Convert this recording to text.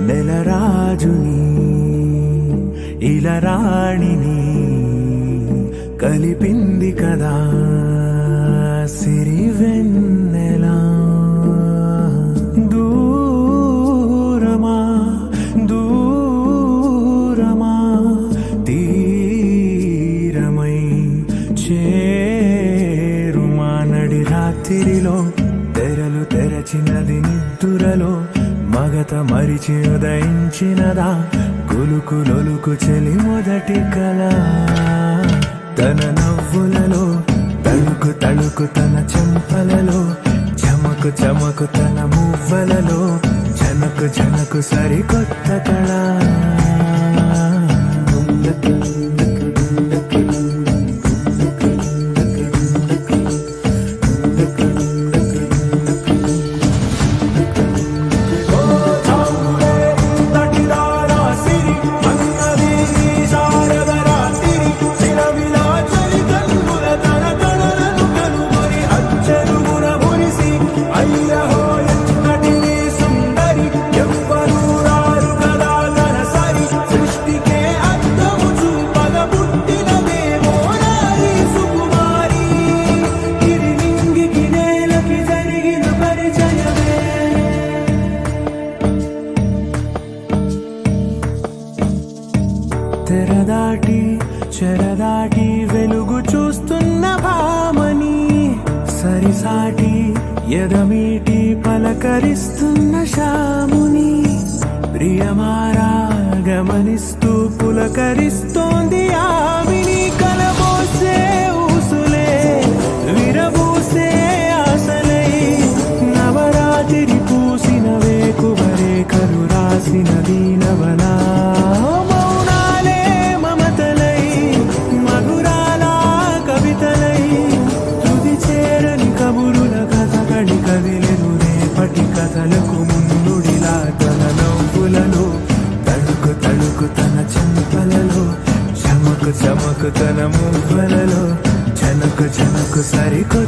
నెలరాజుని ఇలా రాణిని కలిపింది కదా సిరివెన్నెలా. దూరమా దూరమా తీరమై చేరుమా నడి రాత్రిలో తెరలు తెరచినది నిద్దురలో మగత మరిచి ఉదయించినదా కులుకు లొలుకు చెలి మొదటి కళ. తన నవ్వులలో తళుకు తళుకు తన చెంపలలో చమకు చమకు తన మువ్వలలో జనకు జనకు సరికొత్త కళ. తెరదాటి చెరదాటి వెలుగు చూస్తున్న భామని సరిసాటి ఎదమీటి పలకరిస్తున్న శాముని ప్రియమారా గమనిస్తూ పులకరిస్తోంది ఆవిని. కలబోసే ఊసులే విరబూసే ఆశలై నవరాత్రి పూసిన వేకువరేఖలు రాసిన దీనవనా. కదిలెను రేపటి కథలకు ముందుడిలా తన నవ్వులలో తడుకు తడుకు తన చెంపలలో చమకు చమకు తన మువ్వలలో జనకు జనకు సరికొ